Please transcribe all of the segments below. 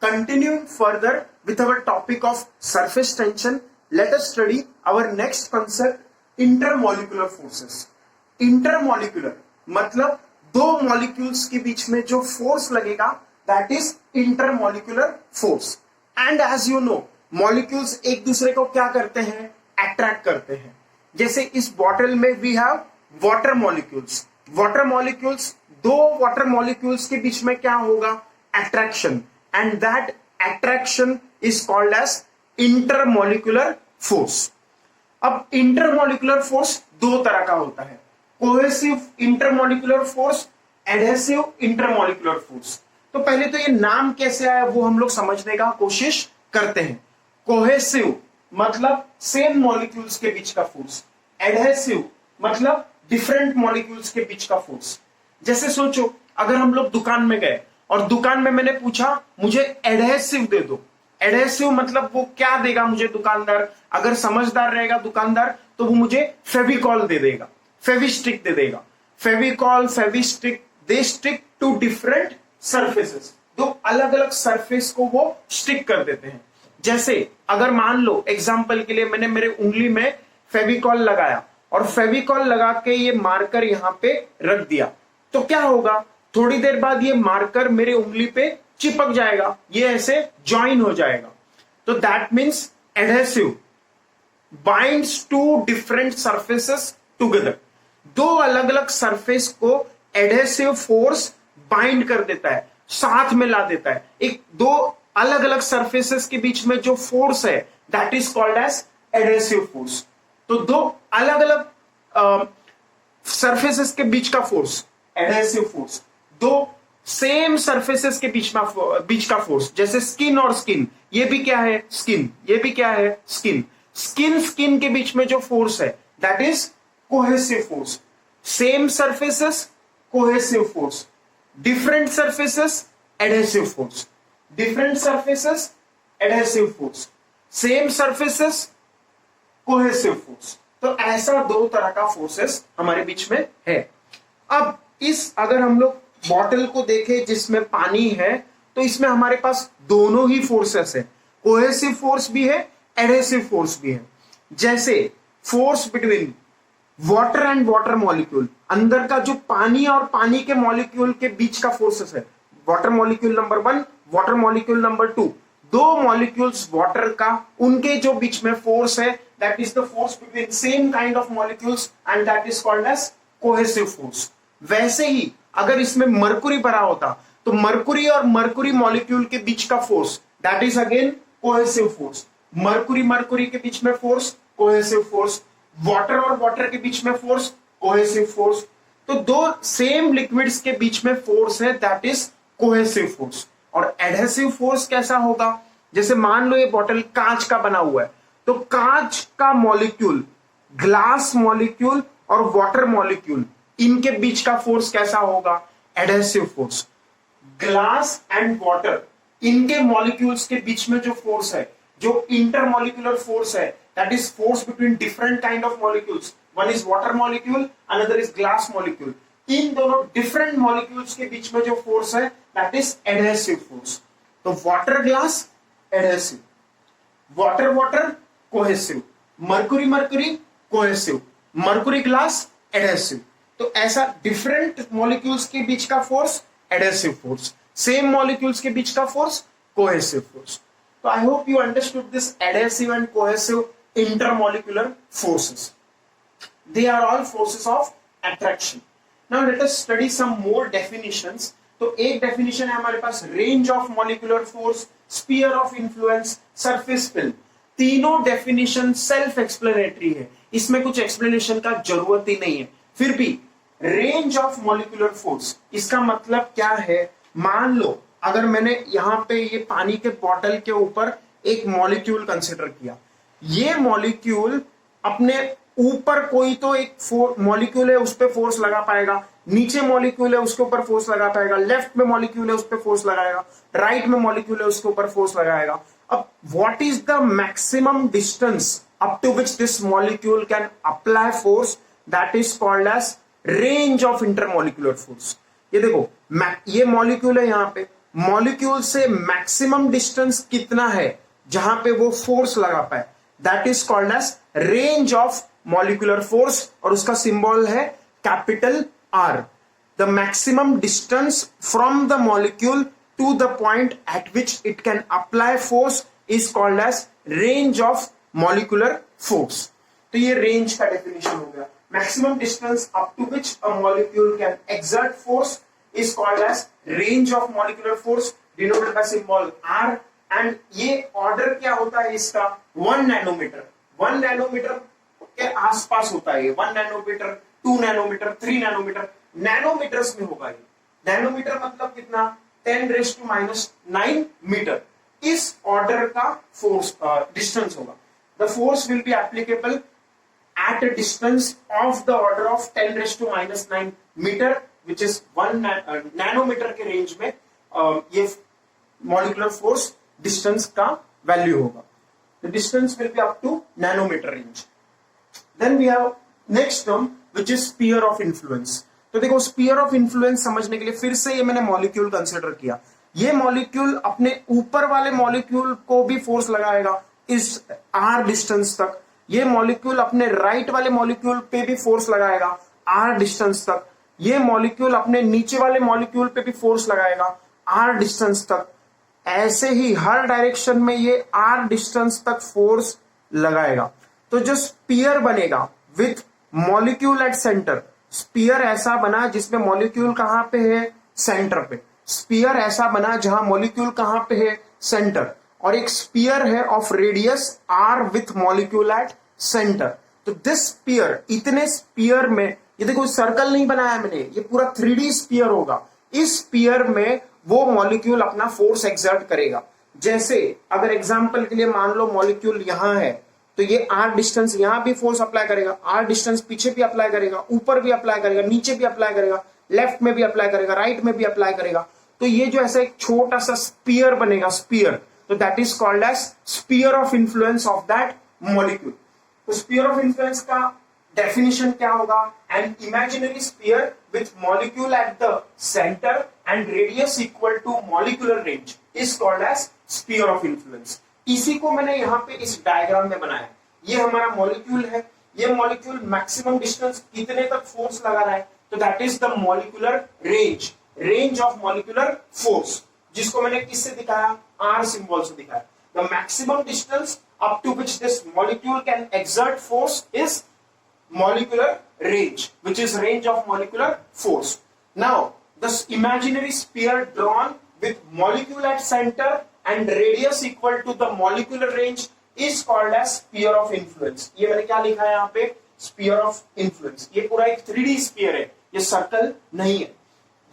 Continuing further with our topic of surface tension, let us study our next concept, intermolecular forces. Intermolecular मतलब दो molecules के बीच में जो फोर्स लगेगा that is intermolecular force. And as you know molecules एक दूसरे को क्या करते हैं, अट्रैक्ट करते हैं. जैसे इस बॉटल में we have water molecules. Water molecules, दो वाटर मॉलिक्यूल्स के बीच में क्या होगा, attraction, and that attraction is called as intermolecular force. अब इंटरमॉलिक्यूलर फोर्स दो तरह का होता है, cohesive intermolecular force, adhesive intermolecular force. तो पहले तो ये नाम कैसे आया वो हम लोग समझने का कोशिश करते हैं. कोहेसिव मतलब सेम मॉलिक्यूल्स के बीच का फोर्स, एडहेसिव मतलब डिफरेंट मॉलिक्यूल्स के बीच का फोर्स. जैसे सोचो अगर हम लोग दुकान में गए और दुकान में मैंने पूछा मुझे एडहेसिव दे दो. एडहेसिव मतलब वो क्या देगा मुझे दुकानदार, अगर समझदार रहेगा दुकानदार तो वो मुझे फेविकॉल दे देगा, फेविस्टिक दे देगा. Fevicol, Fevistick, they stick to different surfaces. दो अलग अलग सरफेस को वो स्टिक कर देते हैं. जैसे अगर मान लो एग्जांपल के लिए मैंने मेरे उंगली में फेविकॉल लगाया और फेविकॉल लगा के ये मार्कर यहां पे रख दिया, तो क्या होगा, थोड़ी देर बाद ये मार्कर मेरे उंगली पे चिपक जाएगा, ये ऐसे ज्वाइन हो जाएगा. तो that means adhesive binds to different surfaces together. दो अलग अलग सरफेस को एडहेसिव फोर्स बाइंड कर देता है, साथ में ला देता है. एक दो अलग अलग सरफेसेस के बीच में जो फोर्स है that is called as adhesive force. तो दो अलग अलग सरफेसेस के बीच का फोर्स एडहेसिव फोर्स, दो सेम सरफेसेस के बीच का फोर्स. जैसे स्किन और स्किन, ये भी क्या है स्किन, ये भी क्या है स्किन. स्किन के बीच में जो फोर्स है that is cohesive force. Same surfaces cohesive force, different surfaces adhesive force, different surfaces adhesive force, same surfaces cohesive force. तो ऐसा दो तरह का फोर्सेस हमारे बीच में है. अब इस अगर हम लोग बॉटल को देखें जिसमें पानी है तो इसमें हमारे पास दोनों ही फोर्सेस है, कोहेसिव फोर्स भी है, एडहेसिव फोर्स भी है. जैसे force between water and water molecule, अंदर का जो पानी और पानी के मॉलिक्यूल के बीच का फोर्सेस है, water molecule number 1, water molecule number 2, दो मॉलिक्यूल्स वाटर का, उनके जो बीच में फोर्स है that is the force between same kind of molecules and that is called as cohesive force. वैसे ही अगर इसमें मरकुरी भरा होता तो मरकुरी और मरकुरी मॉलिक्यूल के बीच का force that is again cohesive force. Mercury के बीच में फोर्स कोहेसिव फोर्स, वाटर और वाटर के बीच में फोर्स कोहेसिव फोर्स. तो दो सेम लिक्विड्स के बीच में फोर्स है दैट इज कोहेसिव फोर्स. और एडहेसिव फोर्स कैसा होगा, जैसे मान लो ये बॉटल कांच का बना हुआ है तो कांच का मॉलिक्यूल, ग्लास मॉलिक्यूल और वाटर मॉलिक्यूल, इनके बीच का फोर्स कैसा होगा, adhesive force. Glass and water, इनके मॉलिक्यूल्स के बीच में जो फोर्स है, जो इंटरमॉलिक्यूलर फोर्स है that is force between different kind of molecules. One is water molecule, another is glass molecule. इन दोनों डिफरेंट मॉलिक्यूल्स के बीच में जो फोर्स है दैट इज एडहेसिव फोर्स. तो water glass adhesive, water water cohesive, Mercury Mercury cohesive, Mercury glass adhesive. तो ऐसा डिफरेंट मॉलिक्यूल्स के बीच का force adhesive force, same molecules के बीच का फोर्स कोहेसिव फोर्स. तो I hope you understood this adhesive and cohesive intermolecular forces. They are all forces of attraction. Now let us study some more definitions. तो एक definition है हमारे पास range of molecular force, sphere of influence, surface fill. तीनों definition self explanatory है, इसमें कुछ explanation का जरूरत ही नहीं है. फिर भी range of molecular force, इसका मतलब क्या है, मान लो अगर मैंने यहां पे ये पानी के बॉटल के ऊपर एक मॉलिक्यूल कंसिडर किया, ये मॉलिक्यूल अपने ऊपर कोई तो एक मॉलिक्यूल है उस पर फोर्स लगा पाएगा, नीचे मॉलिक्यूल है उसके ऊपर फोर्स लगा पाएगा, लेफ्ट में मॉलिक्यूल है उस पर फोर्स लगाएगा, राइट में मॉलिक्यूल है उसके ऊपर फोर्स लगाएगा. अब what is the maximum distance up to which this molecule can apply force, that is called as range of intermolecular force. ये देखो ये मॉलिक्यूल है यहाँ पे मॉलिक्यूल से मैक्सिमम डिस्टेंस कितना है जहां पे वो फोर्स लगा पाए, that is called as range of molecular force, और उसका सिंबल है capital R. The maximum distance from the molecule to the point at which it can apply force is called as range of molecular force. तो ये range का definition हो गया. Maximum distance up to which a molecule can exert force is called as range of molecular force, denoted by symbol R. and ये order क्या होता है इसका, 1 नैनोमीटर. 1 नैनोमीटर के आसपास होता है. 1 नैनोमीटर, 2 नैनोमीटर, 3 नैनोमीटर, नैनोमीटर्स में होगा ये. नैनोमीटर मतलब कितना, 10⁻⁹ मीटर. इस ऑर्डर का फोर्स डिस्टेंस होगा. The force will be applicable at a distance of the order of 10⁻⁹ metre, which is 1 nanometre के रेंज में ये मॉलिक्यूलर फोर्स डिस्टेंस का वैल्यू होगा. The distance will be up to nanometer range. Then we have next term which is sphere of influence. तो देखो sphere of influence समझने के लिए फिर से ये मैंने मॉलिक्यूल कंसिडर किया. ये मॉलिक्यूल अपने ऊपर वाले मॉलिक्यूल को भी फोर्स लगाएगा इस r डिस्टेंस तक. ये मॉलिक्यूल अपने राइट वाले मॉलिक्यूल पे भी फोर्स लगाएगा r डिस्टेंस तक. ये मॉलिक्यूल अपने नीचे वाले मॉलिक्यूल पे भी फोर्स लगाएगा r डिस्टेंस तक. ऐसे ही हर डायरेक्शन में ये r डिस्टेंस तक फोर्स लगाएगा. तो जो स्पीयर बनेगा with molecule at centre, sphere ऐसा बना जिसमें मॉलिक्यूल कहां पे है, सेंटर पे. स्पीयर ऐसा बना जहां मॉलिक्यूल कहां पे है, सेंटर. और एक स्पीयर है of radius r with molecule at centre. तो दिस स्पीयर, इतने स्पीयर में, ये देखो सर्कल नहीं बनाया मैंने, ये पूरा 3D स्पीयर होगा. इस स्पीयर में वो मॉलिक्यूल अपना फोर्स एक्सर्ट करेगा. जैसे अगर एग्जांपल के लिए मान लो मॉलिक्यूल यहां है, तो ये r डिस्टेंस यहां भी फोर्स अप्लाई करेगा, r डिस्टेंस पीछे भी अप्लाई करेगा, ऊपर भी अप्लाई करेगा, नीचे भी अप्लाई करेगा, लेफ्ट में भी अप्लाई करेगा, राइट में भी अप्लाई करेगा. तो ये जो ऐसा एक छोटा सा स्पीयर बनेगा, स्पीयर, तो that is called as sphere of influence of that molecule. तो स्पीयर ऑफ इन्फ्लुएंस का डेफिनेशन क्या होगा, an imaginary sphere with molecule at the centre and radius equal to molecular range is called as sphere of influence. इसी को मैंने यहाँ पे इस डायग्राम में बनाया. ये हमारा मॉलिक्यूल है. ये मॉलिक्यूल मैक्सिमम डिस्टेंस कितने तक फोर्स लगा रहा है, तो that is the molecular range, range of molecular force, जिसको मैंने किससे दिखाया, आर सिंबल से दिखाया. The maximum distance up to which this molecule can exert force is molecular range, which is range of molecular force. Now, this imaginary sphere drawn with molecule at center and radius equal to the molecular range is called as sphere of influence. ये मैंने क्या लिखा है यहाँ पे, sphere of influence. ये पूरा एक 3D sphere है, ये सर्कल नहीं है.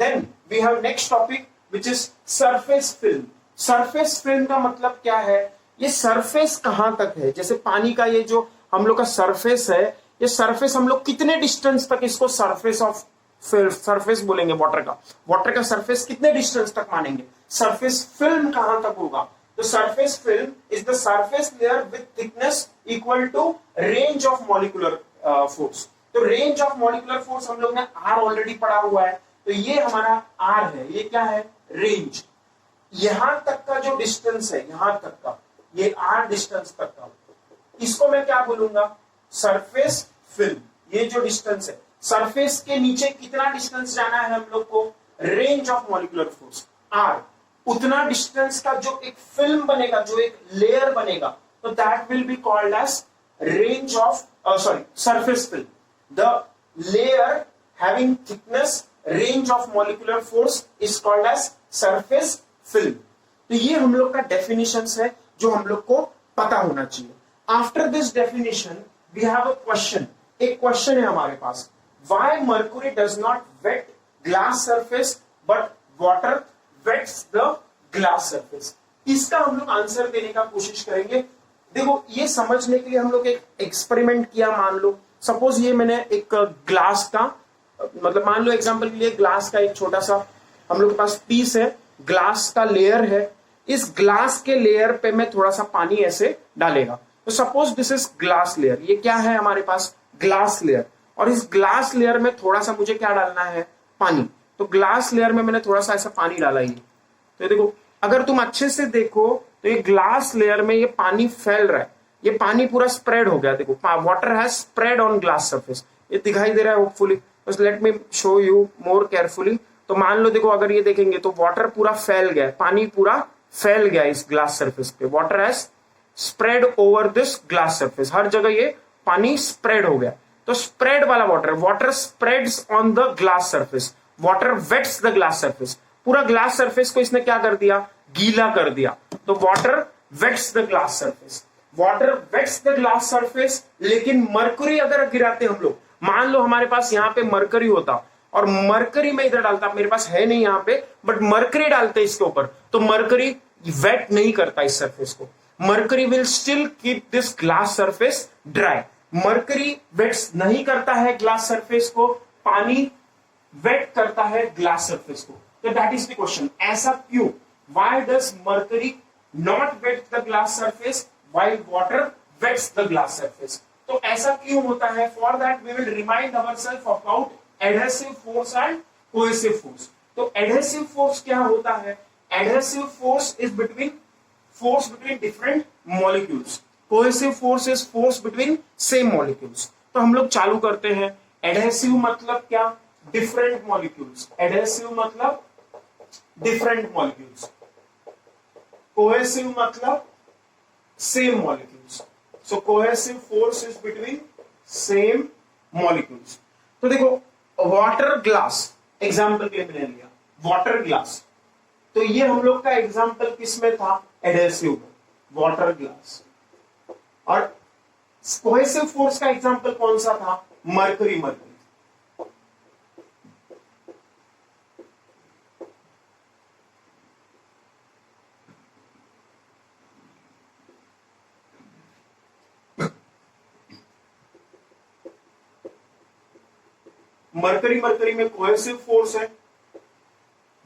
Then we have next topic which is surface film. Surface film का मतलब क्या है, ये सरफेस कहां तक है. जैसे पानी का ये जो हम लोग का सरफेस है, ये सरफेस हम लोग कितने डिस्टेंस तक इसको सरफेस ऑफ सरफेस बोलेंगे. वाटर का सरफेस कितने डिस्टेंस तक मानेंगे. सरफेस फिल्म कहां तक होगा, तो surface film is the surface layer with thickness equal to range of molecular force. तो रेंज ऑफ मॉलिक्यूलर फोर्स हम लोग ने आर ऑलरेडी पढ़ा हुआ है, तो ये हमारा आर है. ये क्या है, रेंज. यहां तक का जो डिस्टेंस है, यहां तक का, ये r डिस्टेंस तक का, इसको मैं क्या बोलूंगा, सरफेस फिल्म. ये जो डिस्टेंस है, सरफेस के नीचे कितना डिस्टेंस जाना है हम लोग को, range of molecular force r. उतना डिस्टेंस का जो एक फिल्म बनेगा, जो एक लेयर बनेगा, तो that will be called as range of surface film. The layer having thickness range of molecular force is called as surface film. तो ये हम लोग का डेफिनेशंस है जो हम लोग को पता होना चाहिए. After this definition we have a question. एक क्वेश्चन है हमारे पास, why mercury does not wet glass surface but water wets the glass surface. इसका हम लोग आंसर देने का कोशिश करेंगे. देखो, ये समझने के लिए हम लोग एक एक्सपेरिमेंट किया. मान लो सपोज ये मैंने एक ग्लास का, मतलब मान लो एग्जांपल के लिए ग्लास का एक छोटा सा हम लोग के पास पीस है, ग्लास का लेयर है. इस ग्लास के लेयर पे मैं थोड़ा सा पानी ऐसे डालेगा. तो suppose this is glass layer. ये क्या है हमारे पास, ग्लास लेयर. और इस ग्लास लेयर में थोड़ा सा मुझे क्या डालना है, पानी. तो ग्लास लेयर में मैंने थोड़ा सा ऐसा पानी डाला. ये तो ये देखो, अगर तुम अच्छे से देखो तो ये ग्लास लेयर में ये पानी फैल रहा है, ये पानी पूरा स्प्रेड हो गया। देखो, water has spread on glass surface, ये दिखाई दे रहा है होपफुली। बस let me show you more carefully. तो मान लो, देखो, अगर ये देखेंगे तो वाटर पूरा फैल गया, पानी पूरा फैल गया इस ग्लास सरफेस पे। Water has spread over this glass surface, हर जगह ये पानी स्प्रेड हो गया। तो स्प्रेड वाला water, water spreads on the glass surface, water wets the glass surface. पूरा ग्लास सरफेस को इसने क्या कर दिया, गीला कर दिया। तो water wets the glass surface, water wets the glass surface. लेकिन मरकरी अगर गिराते हम लोग, मान लो हमारे पास यहाँ पे मरकरी होता और मरकरी में इधर डालता, मेरे पास है नहीं यहाँ पे, बट मरकरी डालते इसके ऊपर, तो मरकरी वेट नहीं करता इस सरफेस को। Mercury will still keep this glass surface dry. Mercury wets नहीं करता है ग्लास सरफेस को, पानी वेट करता है ग्लास सरफेस को। तो दैट इज द क्वेश्चन, ऐसा क्यों? Why does mercury not wet the glass surface while water wets the glass surface? तो ऐसा क्यों होता है? For that we will remind ourselves about adhesive force and cohesive force. तो एडहेसिव फोर्स क्या होता है? Adhesive force is force between different molecules. Cohesive force is force between same molecules. तो हम लोग चालू करते हैं। एडहेसिव मतलब क्या? Different molecules. एडहेसिव मतलब डिफरेंट मॉलिक्यूल्स, कोहेसिव मतलब same molecules. So cohesive force is between same molecules. तो देखो, वाटर ग्लास एग्जाम्पल के लिए मैंने लिया, वाटर ग्लास। तो ये हम लोग का एग्जाम्पल किसमें था? Adhesive, water glass. और कोहेसिव फोर्स का एग्जांपल कौन सा था? मरकरी। मरकरी में कोहेसिव फोर्स है,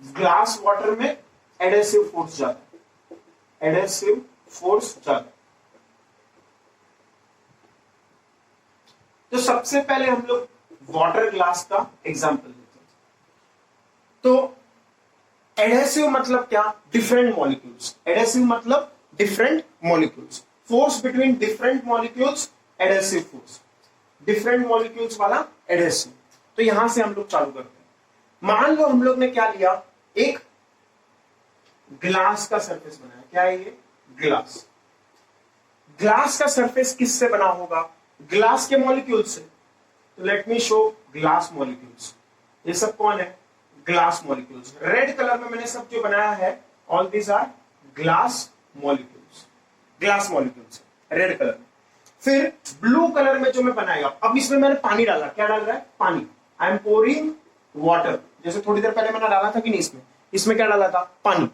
ग्लास वाटर में एडहेसिव फोर्स ज्यादा है, एडहेसिव फोर्स ज्यादा। तो सबसे पहले हम लोग वाटर ग्लास का एग्जांपल लेते हैं। तो एडहेसिव मतलब क्या? Different molecules. एडहेसिव मतलब different molecules, force between different molecules, adhesive force. Different molecules वाला एडहेसिव। तो यहां से हम लोग चालू करते हैं। मान लो हम लोग ने क्या लिया, एक ग्लास का सरफेस बनाया। क्या है ये? ग्लास। ग्लास का सरफेस किससे बना होगा? ग्लास के मॉलिक्यूल से। तो let me show glass molecules. ये सब कौन है? Glass molecules. रेड कलर में मैंने सब जो बनाया है, all these are glass molecules. Glass molecules red colour में। फिर ब्लू कलर में जो मैं बनाएगा, अब इसमें मैंने पानी डाला। क्या डाल रहा है? पानी। I am pouring water. जैसे थोड़ी देर पहले मैंने डाला था कि नहीं, इसमें क्या डाला था? पानी।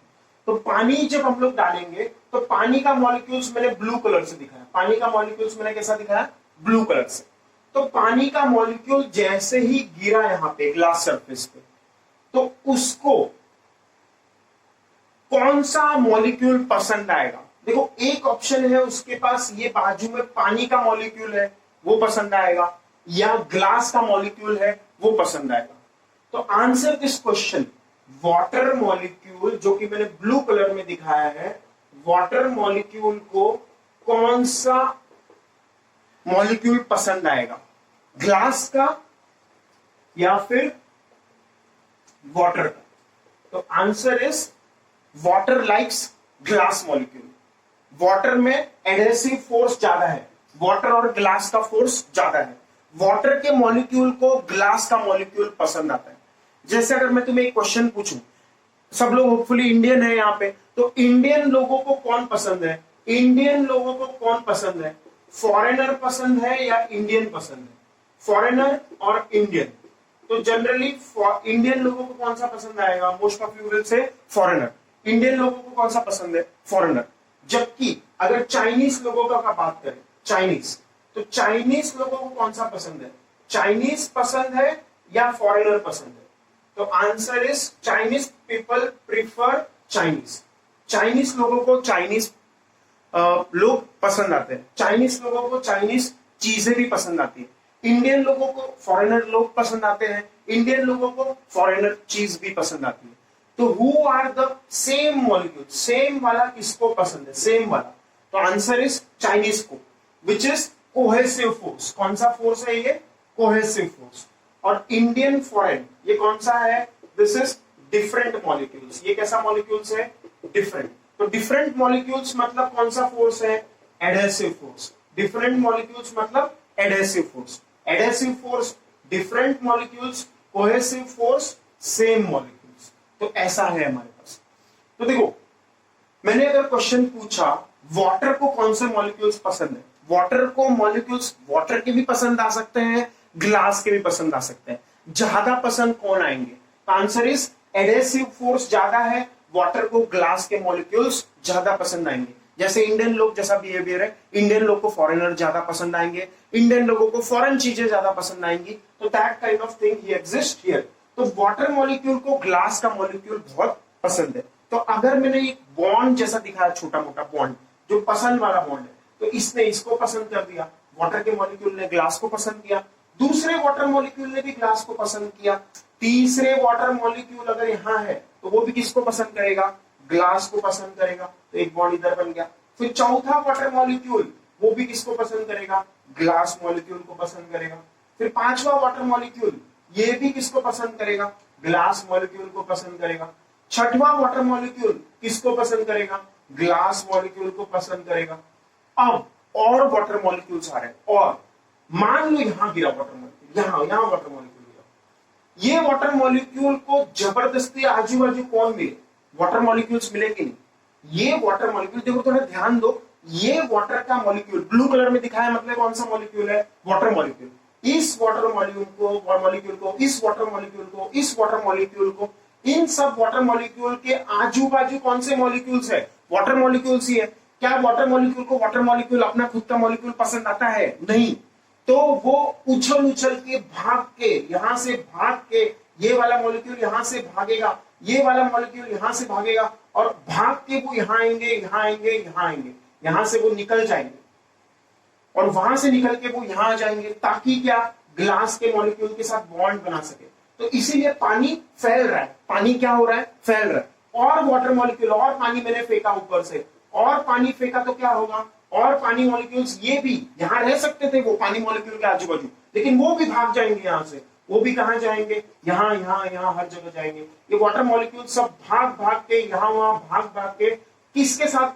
तो पानी जब हम लोग डालेंगे तो पानी का मॉलिक्यूल्स मैंने ब्लू कलर से दिखाया। पानी का मॉलिक्यूल्स मैंने कैसा दिखाया? ब्लू कलर से। तो पानी का मॉलिक्यूल जैसे ही गिरा यहां पे ग्लास सरफेस पे, तो उसको कौन सा मॉलिक्यूल पसंद आएगा? देखो, एक ऑप्शन है उसके पास, ये बाजू में पानी का मॉलिक्यूल है, वो पसंद आएगा, या ग्लास का मॉलिक्यूल है, वो पसंद आएगा। तो answer this question, water molecule जो कि मैंने ब्लू कलर में दिखाया है, वाटर मॉलिक्यूल को कौन सा मॉलिक्यूल पसंद आएगा? ग्लास का या फिर वाटर का? तो answer is water likes glass molecule. Water में एडहेसिव फोर्स ज्यादा है, वाटर और ग्लास का फोर्स ज्यादा है। वाटर के मॉलिक्यूल को ग्लास का मॉलिक्यूल पसंद आता है। जैसे अगर मैं तुम्हें एक क्वेश्चन पूछूं, सब लोग होपफुली इंडियन है यहाँ पे, तो इंडियन लोगों को कौन पसंद है? इंडियन लोगों को कौन पसंद है? फॉरेनर पसंद है या इंडियन पसंद है? फॉरेनर और इंडियन। तो जनरली इंडियन लोगों को कौन सा पसंद आएगा? Most of you will say foreigner. Indian लोगों को कौन सा पसंद है? फॉरेनर। जबकि अगर चाइनीज लोगों का बात करें, चाइनीज, तो चाइनीज लोगों को कौन सा पसंद है? चाइनीज पसंद है या फॉरेनर पसंद है? तो answer is Chinese people prefer Chinese. Chinese लोगों को चाइनीज लोग पसंद आते हैं, चाइनीज लोगों को चाइनीज चीजें भी पसंद आती है। इंडियन लोगों को फॉरेनर लोग पसंद आते हैं, इंडियन लोगों को फॉरेनर चीज भी पसंद आती है। तो who are the same molecule, same वाला किसको पसंद है, सेम वाला, तो आंसर इज चाइनीज को, विच इज कोहेसिव फोर्स। कौन सा फोर्स है ये, कोहेसिव फोर्स। और इंडियन फॉरेन ये कौन सा है, दिस इज डिफरेंट मॉलिक्यूल्स। ये कैसा मॉलिक्यूल्स है, डिफरेंट। तो डिफरेंट मॉलिक्यूल्स मतलब कौन सा फोर्स है, एडहेसिव फोर्स। डिफरेंट मॉलिक्यूल्स मतलब adhesive force. Adhesive force different molecules, cohesive force same molecules. तो ऐसा है हमारे पास। तो देखो, मैंने अगर क्वेश्चन पूछा वाटर को कौन से मॉलिक्यूल्स पसंद है, वाटर को मॉलिक्यूल्स वाटर के भी पसंद आ सकते हैं, ग्लास के भी पसंद आ सकते हैं। ज्यादा पसंद कौन आएंगे, आंसर इज एडहेसिव फोर्स ज्यादा है, वाटर को ग्लास के मॉलिक्यूल्स ज्यादा पसंद आएंगे। जैसे इंडियन लोग जैसा बिहेवियर है, इंडियन लोग को फॉरेनर ज्यादा पसंद आएंगे, इंडियन लोगों को फॉरेन चीजें ज्यादा पसंद आएंगी। तो that kind of thing he exist here. तो वाटर मॉलिक्यूल को ग्लास का मॉलिक्यूल बहुत पसंद है। तो अगर मैंने एक बॉन्ड जैसा दिखाया, छोटा मोटा बॉन्ड जो पसंद वाला बॉन्ड है, तो इसने इसको पसंद कर दिया, वाटर के मॉलिक्यूल ने ग्लास को पसंद किया, दूसरे वाटर मॉलिक्यूल ने भी ग्लास को पसंद किया, तीसरे वाटर मॉलिक्यूल अगर यहां है तो वो भी किसको पसंद करेगा, ग्लास को पसंद करेगा। तो एक बॉन्ड इधर बन गया। फिर चौथा वाटर मॉलिक्यूल वो भी किसको पसंद करेगा, ग्लास मॉलिक्यूल को पसंद करेगा। फिर पांचवा वाटर मॉलिक्यूल ये भी किसको पसंद करेगा, ग्लास मॉलिक्यूल को पसंद करेगा। छठवां वाटर मॉलिक्यूल किसको पसंद करेगा, ग्लास मॉलिक्यूल को पसंद करेगा। अब और वाटर मॉलिक्यूल्स आ रहे हैं, और मान लो यहां गिरा वाटर मॉलिक्यूल, यहां वाटर मॉलिक्यूल गिरा, ये वाटर मॉलिक्यूल को जबरदस्ती आजू बाजू कौन मिले, वाटर मॉलिक्यूल्स मिले कि नहीं, ये वाटर मॉलिक्यूल, देखो थोड़ा ध्यान दो, ये वाटर का मॉलिक्यूल ब्लू कलर में दिखाया, मतलब कौन सा मॉलिक्यूल है, वाटर मॉलिक्यूल। इस वाटर मॉलिक्यूल को, इस वाटर मॉलिक्यूल को, इस वाटर मॉलिक्यूल को, इन सब वाटर मॉलिक्यूल के आजू बाजू कौन से मॉलिक्यूल्स है, वाटर मॉलिक्यूल्स ही है। क्या वाटर मॉलिक्यूल को वाटर मॉलिक्यूल अपना खुद का मॉलिक्यूल पसंद आता है, नहीं। तो वो उछल उछल के भाग के, यहां से भाग के, ये वाला मॉलिक्यूल यहां से भागेगा, ये वाला मॉलिक्यूल यहां से भागेगा, और भाग के वो यहां आएंगे, यहां आएंगे, यहां आएंगे, यहां से वो निकल जाएंगे, और वहां से निकल के वो यहां आ जाएंगे, ताकि क्या, ग्लास के मॉलिक्यूल के साथ बॉन्ड बना सके। तो इसीलिए पानी फैल रहा है, पानी क्या हो रहा है, फैल रहा है। और वाटर मॉलिक्यूल, और पानी मैंने फेंका ऊपर से, और पानी फेंका तो क्या होगा, और पानी मॉलिक्यूल्स ये भी यहां रह सकते थे, वो पानी मॉलिक्यूल के आजू बाजू, लेकिन वो भी भाग जाएंगे यहां से, वो भी कहां जाएंगे, यहां यहां यहां हर जगह जाएंगे। ये वाटर मॉलिक्यूल सब भाग भाग के, यहां वहां भाग भाग के किसके साथ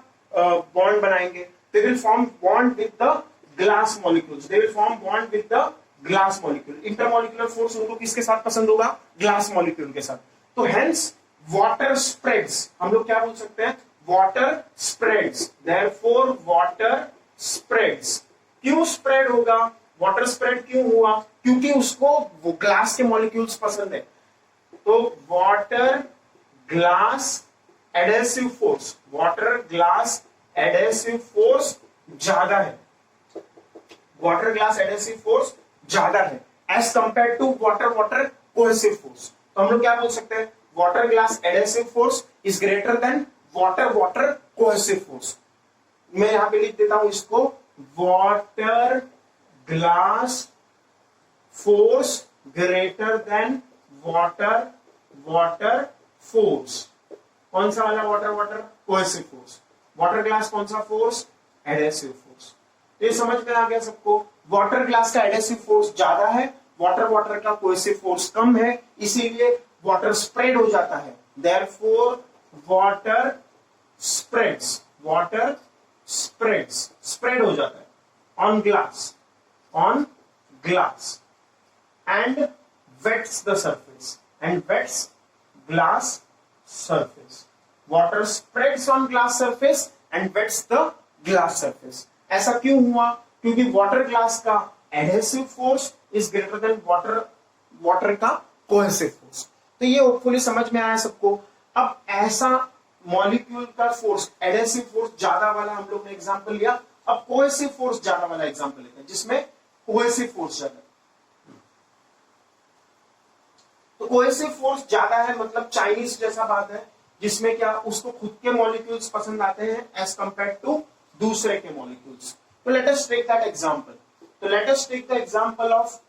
बॉन्ड बनाएंगे, they will form bond with the glass molecules, they will form bond with the glass molecule. Intermolecular force उनको किसके साथ पसंद होगा, ग्लास मॉलिक्यूल के साथ। तो हेंस वाटर स्प्रेड्स, हम लोग क्या बोल सकते हैं, water spreads, therefore water spreads. क्यों स्प्रेड होगा, वाटर स्प्रेड क्यों हुआ, क्योंकि उसको वो ग्लास के मॉलिक्यूल्स पसंद है। तो water glass adhesive force, water glass adhesive force ज्यादा है, वाटर ग्लास एडहेसिव फोर्स ज्यादा है as compare to water water cohesive force. तो हम लोग क्या बोल सकते हैं, water glass adhesive force is greater than water water cohesive force. मैं यहां पे लिख देता हूं इसको, water glass force greater than water water force. कौन सा वाला, water water cohesive force. Water glass कौन सा फोर्स, एडहेसिव फोर्स। तो ये समझ में आ गया सबको, वाटर ग्लास का एडहेसिव फोर्स ज्यादा है, वाटर वाटर का कोहेसिव फोर्स कम है, इसीलिए वाटर स्प्रेड हो जाता है। Therefore water spreads, water spreads, spread हो जाता है on glass, on glass, and wets the surface, and wets glass surface. Water spreads on glass surface and wets the glass surface. ऐसा क्यों हुआ, क्योंकि वाटर ग्लास का adhesive force is greater than water का cohesive force. तो ये hopefully समझ में आया सबको। अब ऐसा मॉलिक्यूल का फोर्स, एडहेसिव फोर्स ज्यादा वाला हम लोग ने एग्जांपल लिया, अब कोहेसिव फोर्स ज्यादा वाला एग्जांपल लेते हैं, जिसमें कोहेसिव फोर्स ज्यादा। तो कोहेसिव फोर्स ज्यादा है मतलब चाइनीज जैसा बात है, जिसमें क्या उसको खुद के मॉलिक्यूल्स पसंद आते हैं एज कंपेयर टू दूसरे के मॉलिक्यूल्स। तो let us take that example. तो let us take the example of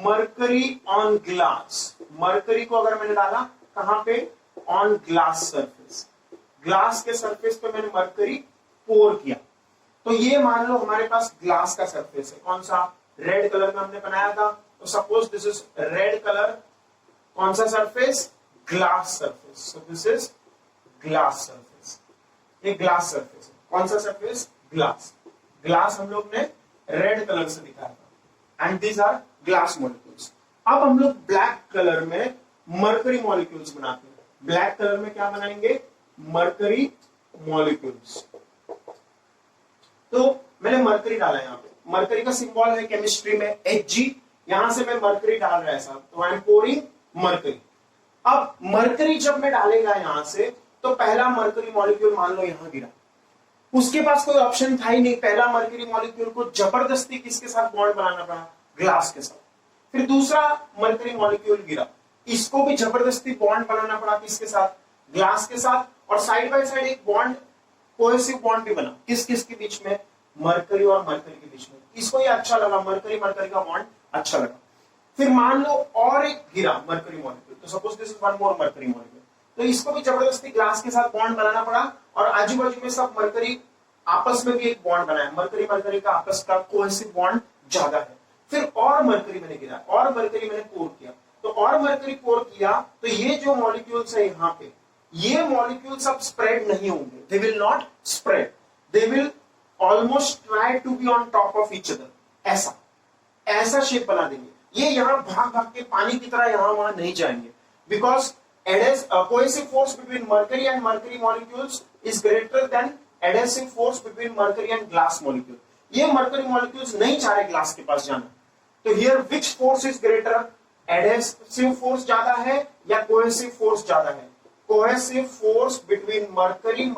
mercury on glass. Mercury को अगर मैंने डाला कहां पे, ऑन ग्लास सरफेस, ग्लास के सरफेस पे मैंने मरकरी पोर किया। तो ये मान लो हमारे पास ग्लास का सरफेस है, कौन सा, रेड कलर में हमने बनाया था। तो suppose this is red colour, कौन सा surface, glass surface. So this is glass surface, ये ग्लास सरफेस है। कौन सा सरफेस, ग्लास। ग्लास हम लोग ने रेड कलर से दिखाया था and these are glass molecules. अब हम लोग ब्लैक कलर में मरकरी मॉलिक्यूल्स बनाते हैं। ब्लैक कलर में क्या बनाएंगे, मरकरी मॉलिक्यूल्स। तो मैंने मरकरी डाला यहां पे, मरकरी का सिंबल है केमिस्ट्री में Hg, यहां से मैं मरकरी डाल रहा है साहब, तो आई एम पोरिंग मरकरी। अब मरकरी जब मैं डालेगा यहां से, तो पहला मरकरी मॉलिक्यूल मान लो यहां गिरा, उसके पास कोई ऑप्शन था ही नहीं, पहला मरकरी मॉलिक्यूल को जबरदस्ती किसके साथ बॉन्ड बनाना पड़ा, ग्लास के साथ। फिर दूसरा मरकरी मॉलिक्यूल गिरा, इसको भी जबरदस्ती बॉन्ड बनाना पड़ा किसके साथ, ग्लास के साथ। और साइड बाय साइड एक बॉन्ड, कोहेसिव बॉन्ड भी बना, किस किस के बीच में, मरकरी और मरकरी के बीच में। इसको ये अच्छा लगा, मरकरी मरकरी का बॉन्ड अच्छा लगा। फिर मान लो और एक गिरा मरकरी मॉलिक्यूल, तो suppose this is one more mercury molecule, तो इसको भी जबरदस्ती ग्लास के साथ बॉन्ड बनाना पड़ा। और आजू बाजू में सब मरकरी आपस में भी एक बॉन्ड बनाया, मरकरी मरकरी का आपस का कोहेसिव बॉन्ड ज्यादा है। फिर और मरकरी मैंने गिरा, और मरकरी मैंने पोर किया, तो और मरकरी पोर किया, तो ये जो मॉलिक्यूल्स है यहाँ पे, ये मॉलिक्यूल्स अब स्प्रेड नहीं होंगे, they will not spread, they will almost try to be on top of each other. ऐसा ऐसा शेप बना देंगे, ये यहाँ भाग भाग के पानी की तरह यहाँ वहां नहीं जाएंगे, because cohesive force between mercury and mercury molecules is greater than adhesive force between mercury and glass molecule. ये mercury molecules नहीं चाह रहे ग्लास के पास जाना, तो here which force is greater, adhesive force ज्यादा है या cohesive force ज्यादा है, cohesive force between mercury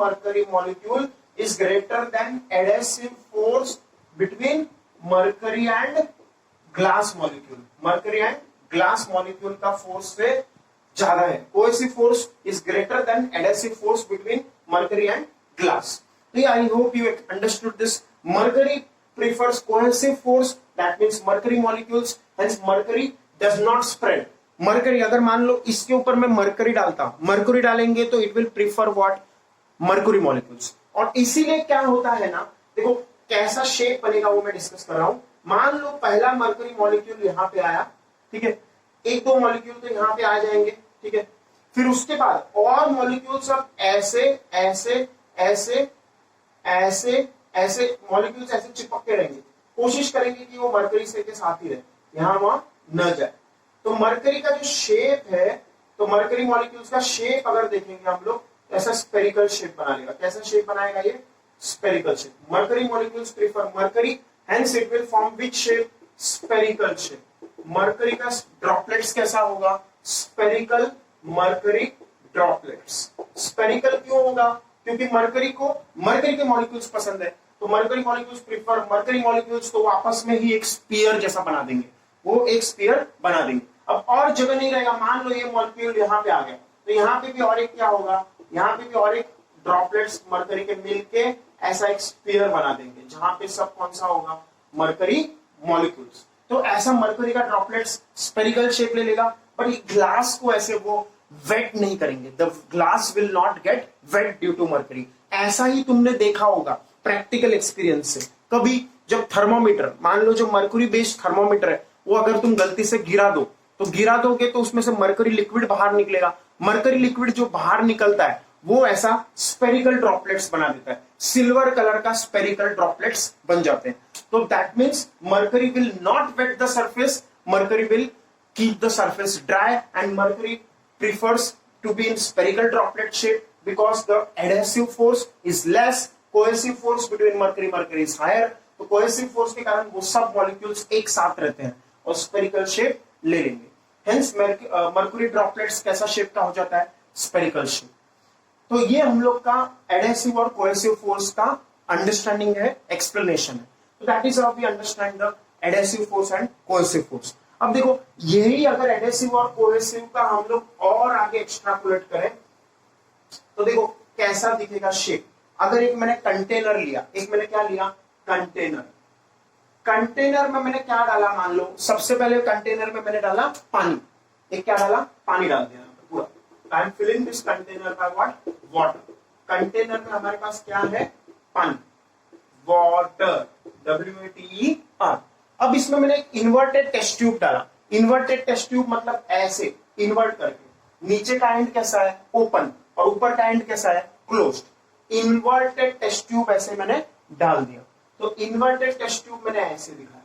molecule is greater than adhesive force between mercury and glass molecule. mercury and glass molecule का force से ज्यादा है, cohesive force is greater than adhesive force between mercury and glass. So I hope you understood this. Mercury prefers cohesive force, that means mercury molecules, hence mercury does not spread. mercury अगर मान लो इसके ऊपर मैं mercury डालता, mercury डालेंगे तो it will prefer what, mercury molecules. और इसीलिए क्या होता है ना, देखो कैसा शेप बनेगा वो मैं डिस्कस कर रहा हूं। मान लो पहला mercury molecule यहां पे आया, ठीक है, एक दो मॉलिक्यूल तो यहां पे आ जाएंगे, ठीक है, फिर उसके बाद और मॉलिक्यूल सब ऐसे ऐसे ऐसे ऐसे ऐसे मॉलिक्यूल्स ऐसे चिपक के रहेंगे, कोशिश करेंगे कि वो मरकरी से के साथ ही रहे, यहां वहां न जाए। तो मरकरी का जो शेप है, तो मरकरी मॉलिक्यूल्स का शेप अगर देखेंगे हम लोग, ऐसा स्पेरिकल शेप बना लेगा। कैसा शेप बनाएगा ये, spherical shape. Mercury molecules prefer mercury, hence it will form which shape, spherical shape. Mercury का ड्रॉपलेट्स कैसा होगा, स्पेरिकल मरकरी ड्रॉपलेट्स। स्पेरिकल क्यों होगा, क्योंकि मरकरी को मरकरी के मॉलिक्यूल्स पसंद है, तो mercury molecules prefer mercury molecules, तो आपस में ही एक स्फीयर जैसा बना देंगे, वो एक स्फीयर बना देंगे। अब और जगह नहीं रहेगा, मान लो ये मॉलिक्यूल यहाँ पे आ गया, तो यहाँ पे भी और एक क्या होगा, यहाँ पे भी और एक ड्रॉपलेट्स मरकरी के मिलके ऐसा एक स्फीयर बना देंगे, जहां पे सब कौन सा होगा, मरकरी मॉलिक्यूल्स। तो ऐसा मरकरी का ड्रॉपलेट्स स्पेरिकल शेप ले लेगा, बट ये ग्लास को ऐसे वो वेट नहीं करेंगे, the glass will not get wet due to mercury. ऐसा ही तुमने देखा होगा प्रैक्टिकल एक्सपीरियंस से, कभी जब थर्मोमीटर, मान लो जो मरकरी बेस्ड थर्मोमीटर है, वो अगर तुम गलती से गिरा दो, तो गिरा दोगे तो उसमें से मरकरी लिक्विड बाहर निकलेगा। मरकरी लिक्विड जो बाहर निकलता है वो ऐसा स्पेरिकल ड्रॉपलेट्स बना देता है, सिल्वर कलर का स्पेरिकल ड्रॉपलेट्स बन जाते हैं। तो that means mercury will not wet the surface, mercury will keep the surface dry, and mercury prefers to be in spherical droplet shape because the adhesive force is less, cohesive force between mercury is higher। तो cohesive force के कारण वो सब molecules एक साथ रहते हैं और spherical shape ले लेंगे। Hence mercury droplets कैसा shape का हो जाता है, spherical shape। तो ये हम लोग का adhesive और cohesive force का understanding है, explanation है। तो that is how we understand the adhesive force and cohesive force। अब देखो यही अगर एडहेसिव और कोहेसिव का हम लोग और आगे एक्सट्रापोलेट करें, तो देखो कैसा दिखेगा शेप। अगर एक मैंने कंटेनर लिया, एक मैंने क्या लिया, कंटेनर। कंटेनर में मैंने क्या डाला, मान लो सबसे पहले कंटेनर में मैंने डाला पानी, एक क्या डाला, पानी डाल दिया पूरा। I am filling this container by what, water. Container में हमारे पास क्या है, पानी, वाटर, WATER। अब इसमें मैंने एक इन्वर्टेड टेस्ट ट्यूब डाला। इन्वर्टेड टेस्ट ट्यूब मतलब ऐसे इन्वर्ट करके, नीचे का एंड कैसा है, ओपन, और ऊपर का एंड कैसा है, क्लोज्ड। इन्वर्टेड टेस्ट ट्यूब ऐसे मैंने डाल दिया। तो इन्वर्टेड टेस्ट ट्यूब मैंने ऐसे दिखाया,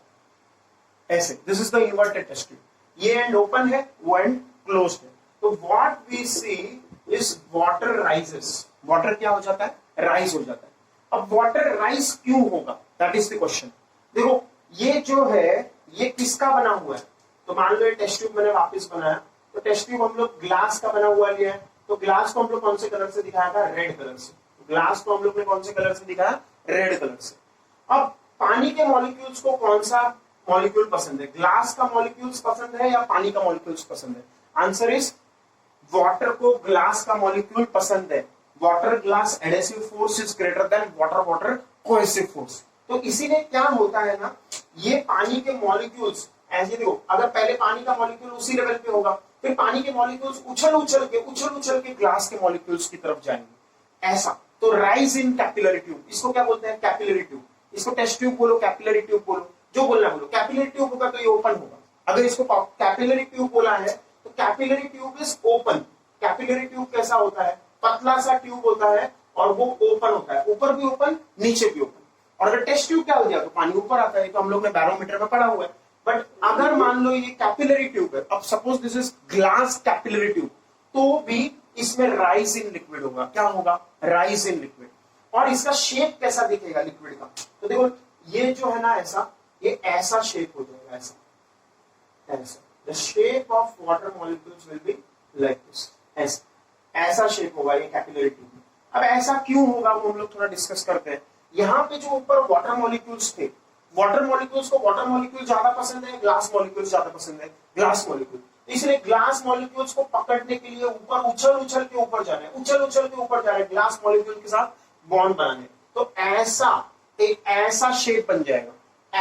ऐसे, this is the inverted test tube. ये एंड ओपन है, वो एंड क्लोज्ड है। तो what we see is water rises. Water क्या हो जाता है, राइज हो जाता है। अब वाटर राइज क्यों होगा, दैट इज द क्वेश्चन। देखो ये जो है ये किसका बना हुआ है, तो मान लो ये टेस्ट ट्यूब मैंने वापस बनाया, तो टेस्ट ट्यूब हम लोग ग्लास का बना हुआ लिया है। तो ग्लास को हम लोग कौन से कलर से दिखाया था, रेड कलर से। ग्लास को हम लोग ने कौन से कलर से दिखाया, रेड कलर से। अब पानी के मॉलिक्यूल्स को कौन सा मॉलिक्यूल पसंद है, ग्लास का मॉलिक्यूल्स पसंद है या पानी का मॉलिक्यूल्स पसंद है? आंसर इज वाटर को ग्लास का मॉलिक्यूल पसंद है। Water glass adhesive force is greater than water water cohesive force. तो इसीलिए क्या होता है ना, ये पानी के मॉलिक्यूल्स ऐसे देखो, अगर पहले पानी का मॉलिक्यूल उसी लेवल पे होगा, फिर पानी के मॉलिक्यूल्स उछल उछल के ग्लास के मॉलिक्यूल्स की तरफ जाएंगे, ऐसा। तो राइज इन कैपिलरी ट्यूब, इसको क्या बोलते हैं, कैपिलरी ट्यूब। इसको टेस्ट ट्यूब बोलो, कैपिलरी ट्यूब बोलो, जो बोलना बोलो। कैपिलरी ट्यूब होगा तो ये ओपन होगा। अगर इसको कैपिलरी ट्यूब बोला है तो capillary tube is open. Capillary tube कैसा होता है, पतला सा ट्यूब होता है और वो ओपन होता है, ऊपर भी ओपन नीचे भी ओपन। और अगर टेस्ट ट्यूब क्या हो गया तो पानी ऊपर आता है, तो हम लोग ने बैरोमीटर में पढ़ा हुआ है। बट अगर मान लो ये कैपिलरी ट्यूब है, अब suppose this is glass capillary tube, तो भी इसमें राइज इन लिक्विड होगा। क्या होगा, राइज इन लिक्विड। और इसका शेप कैसा दिखेगा लिक्विड का, तो देखो ये जो है ना ऐसा, ये ऐसा शेप हो जाएगा, ऐसा ऐसा। The shape of water molecules will be like this, ऐसा शेप होगा ये कैपिलरी ट्यूब में। अब ऐसा क्यों होगा वो हम लोग थोड़ा डिस्कस करते हैं। यहाँ पे जो ऊपर वाटर मॉलिक्यूल्स थे, वाटर मॉलिक्यूल्स को वाटर मॉलिक्यूल ज्यादा पसंद है, ग्लास मॉलिक्यूल ज्यादा पसंद है, ग्लास मॉलिक्यूल। इसलिए ग्लास मॉलिक्यूल्स को पकड़ने के लिए ऊपर उछल के ऊपर जा रहे हैं, उछल के ऊपर जा रहे हैं ग्लास मॉलिक्यूल के साथ बॉन्ड बनाने। तो ऐसा एक ऐसा शेप बन जाएगा।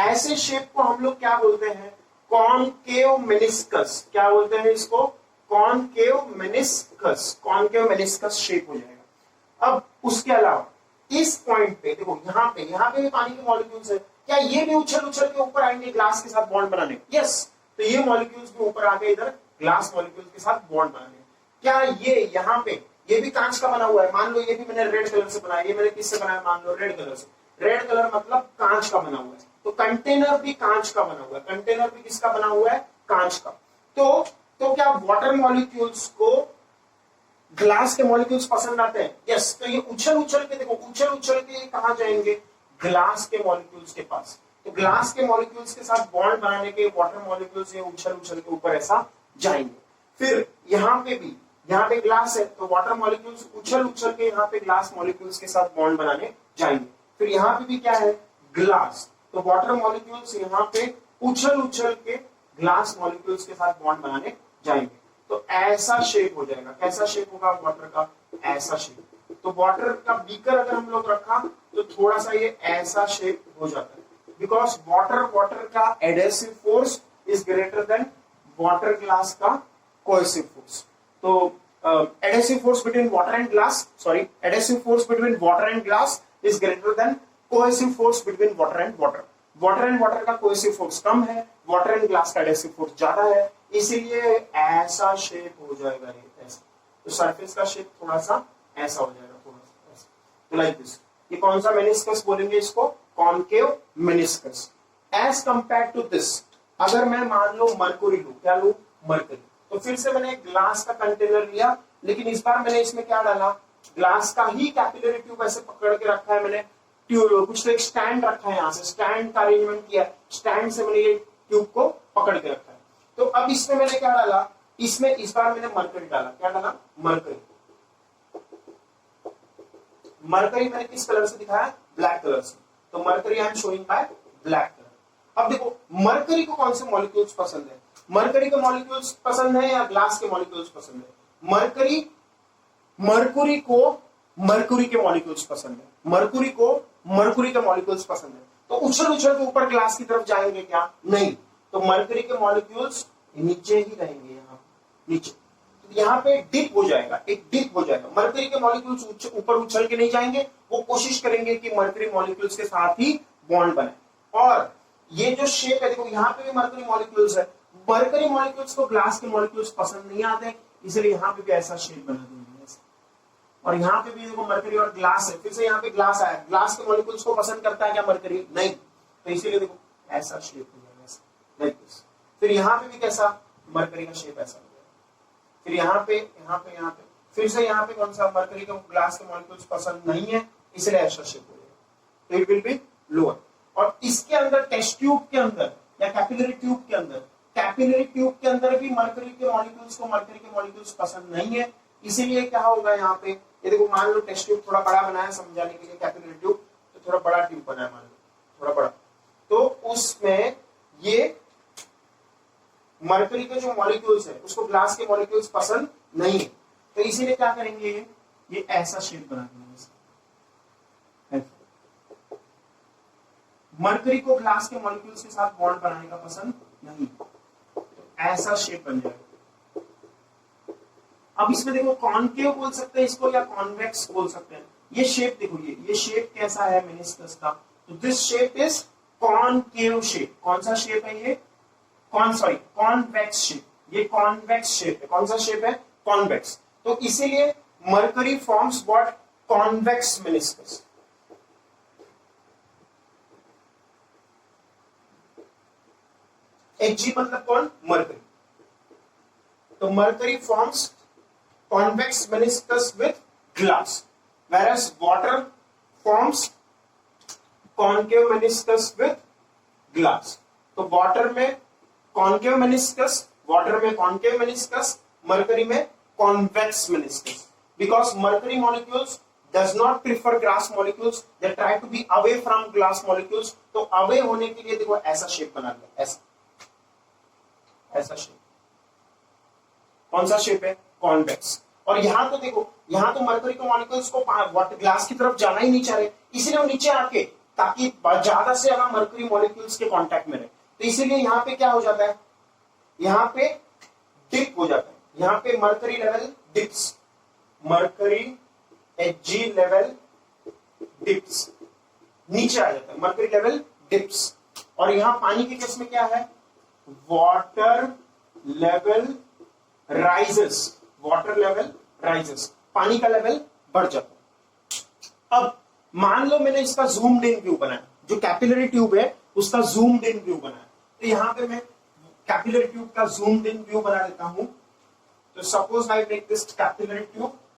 ऐसे शेप को हम लोग क्या बोलते हैं, कॉनकेव मेनिस्कस। क्या बोलते हैं इसको, concave meniscus. Concave meniscus shape हो जाएगा। अब उसके अलावा इस पॉइंट पे देखो, यहाँ पे भी पानी के मॉलिक्यूल्स है, क्या ये भी उछल के ऊपर आएंगे ग्लास के साथ बॉन्ड बनाने? यस। तो ये मॉलिक्यूल्स भी ऊपर आके इधर ग्लास मॉलिक्यूल्स के साथ बॉन्ड बनाने। क्या ये यहाँ पे ये भी कांच का बना हुआ है, मान लो ये भी मैंने रेड कलर से बनाया, ये मैंने किससे बनाया, मान लो रेड कलर से। रेड कलर मतलब कांच का बना हुआ है, तो कंटेनर भी कांच का बना हुआ है। कंटेनर भी किसका बना हुआ है, कांच का। तो क्या वाटर मॉलिक्यूल्स को ग्लास के मॉलिक्यूल्स पसंद आते हैं? यस। तो ये उछल के देखो, उछल के कहां जाएंगे, ग्लास के मॉलिक्यूल्स के पास। तो ग्लास के मॉलिक्यूल्स के साथ बॉन्ड बनाने के वाटर मॉलिक्यूल्स ये उछल के ऊपर ऐसा जाएंगे। फिर यहाँ पे ग्लास है, तो वाटर मॉलिक्यूल्स उछल के यहाँ पे ग्लास मॉलिक्यूल्स के साथ बॉन्ड बनाने जाएंगे। फिर यहाँ पे भी क्या है, ग्लास, तो वाटर मॉलिक्यूल्स यहाँ पे उछल के ग्लास मॉलिक्यूल्स के साथ बॉन्ड बनाने जाएंगे। तो ऐसा शेप हो जाएगा। कैसा शेप होगा वाटर का, ऐसा शेप। तो वाटर का बीकर अगर हम लोग रखा तो थोड़ा सा ये ऐसा शेप हो जाता है, बिकॉज वाटर का adhesive force is greater than water glass का कोहेसिव फोर्स। तो adhesive force between water and glass, adhesive force between water and glass is greater than cohesive force between water and water. Water and water का cohesive force कम है, water and glass का adhesive force ज्यादा है, इसीलिए ऐसा shape हो जाएगा ये ऐसा। तो सरफेस का शेप थोड़ा सा ऐसा हो जाएगा, थोड़ा सा ऐसा। तो लाइक दिस। ये कौन सा मेनिस्कस बोलेंगे इसको, concave meniscus. As compare to this, अगर मैं मान लो मरकुरी लूं, क्या लूं, मरकरी, तो फिर से मैंने ग्लास का कंटेनर लिया, लेकिन इस बार मैंने इसमें क्या डाला, ग्लास का ही कैपिलरी ट्यूब ऐसे पकड़ के रखा है मैंने। ट्यूब कुछ तो एक स्टैंड रखा है, यहाँ से स्टैंड का अरेंजमेंट किया, स्टैंड से मैंने ये ट्यूब को पकड़ के रखा है। तो अब इसमें मैंने क्या डाला, इसमें इस बार मैंने मरकरी डाला। क्या डाला, मरकरी। मरकरी मैंने किस कलर से दिखाया, ब्लैक कलर से। तो mercury I am showing by black colour. अब देखो मरकरी को कौन से मॉलिक्यूल्स पसंद है, मरकरी के मॉलिक्यूल्स पसंद है या ग्लास के मॉलिक्यूल्स पसंद है? मरकुरी को मरकुरी के मॉलिक्यूल्स पसंद है, मरकुरी को मरकुरी के मॉलिक्यूल्स पसंद है। तो उछल के ऊपर ग्लास की तरफ जाएंगे क्या, नहीं। तो मरकरी के मॉलिक्यूल्स नीचे ही रहेंगे, यहाँ नीचे। यहाँ पे डिप हो जाएगा, एक डिप हो जाएगा। मरकरी के मॉलिक्यूल्स ऊपर उछल के नहीं जाएंगे, वो कोशिश करेंगे कि मरकरी मॉलिक्यूल्स के साथ ही बॉन्ड बने। और ये जो शेप है देखो, यहाँ पे भी मरकरी मॉलिक्यूल्स है। मरकरी मॉलिक्यूल्स को ग्लास के मॉलिक्यूल्स पसंद नहीं आते, इसलिए यहाँ पे भी ऐसा शेप बना देंगे। और यहाँ पे भी देखो मरकरी और ग्लास है, फिर से यहाँ पे ग्लास आया, ग्लास के मॉलिक्यूल्स को पसंद करता है क्या मरकरी? नहीं, तो इसीलिए देखो ऐसा शेप हो जाएगा, ऐसा लाइक दिस। फिर यहाँ पे भी कैसा, मरकरी का शेप ऐसा हो जाएगा। फिर यहाँ पे, यहाँ पे, यहाँ पे, फिर से यहाँ पे कौन सा, मरकरी को ग्लास के मॉलिक्यूल्स पसंद नहीं है, इसलिए ऐसा शेप हो जाएगा। तो इट विल बी लोअर। और इसके अंदर टेस्ट ट्यूब के अंदर या कैपिलरी ट्यूब के अंदर, कैपिलरी ट्यूब के अंदर भी मरकरी के मॉलिक्यूल्स को मरकरी के मॉलिक्यूल्स पसंद नहीं है, इसीलिए क्या होगा यहाँ पे, ये देखो मान लो टेस्ट ट्यूब थोड़ा बड़ा बनाया समझाने के लिए, कैपिलरी ट्यूब तो थोड़ा बड़ा ट्यूब बनाया, मान लो थोड़ा बड़ा, तो उसमें ये मरकरी के जो मॉलिक्यूल्स है उसको ग्लास के मॉलिक्यूल्स पसंद नहीं है, तो इसीलिए क्या करेंगे, ये ऐसा शेप बना देंगे। मरकरी को ग्लास के मॉलिक्यूल्स के साथ बॉन्ड बनाने का पसंद नहीं, तो ऐसा शेप बन जाएगा। अब इसमें देखो कॉनकेव बोल सकते हैं इसको या कॉन्वेक्स बोल सकते हैं। ये शेप देखो, ये शेप कैसा है मेनिस्कस का, तो this shape is concave shape. कौन सा शेप है ये? Convex shape. ये कॉन्वेक्स शेप है। कौन सा शेप है? कॉन्वेक्स। तो इसीलिए mercury forms what? Convex meniscus. Hg मतलब कौन? मरकरी। तो mercury forms convex meniscus with glass, whereas water forms concave meniscus with glass. तो water में concave meniscus, water में concave meniscus, mercury में convex meniscus. Because mercury molecules does not prefer glass molecules, they try to be away from glass molecules. तो away होने के लिए देखो ऐसा शेप बना लिया, ऐसा शेप। कौन सा शेप है? कॉन्वेक्स। और यहां तो देखो, यहां तो मरकरी के मॉलिक्यूल्स को ग्लास की तरफ जाना ही नहीं चाह रहे, इसलिए वो नीचे आके, ताकि ज्यादा से ज्यादा मरकरी मॉलिक्यूल्स के कांटेक्ट में रहे, तो इसीलिए यहां पे क्या हो जाता है, यहां पे डिप हो जाता है। यहां पे mercury level dips, mercury Hg level dips, नीचे आ जाता है, मरकरी लेवल डिप्स। और यहां पानी के केस में क्या है? Water level rises, water level rises, पानी का लेवल बढ़ जाता है। अब मान लो मैंने इसका जूम्ड इन व्यू बनाया, जो कैपिलरी ट्यूब है उसका जूम्ड इन व्यू बनाया, तो यहां पे मैं कैपिलरी ट्यूब का जूम्ड इन व्यू बना लेता हूं। तो suppose I make this capillary tube,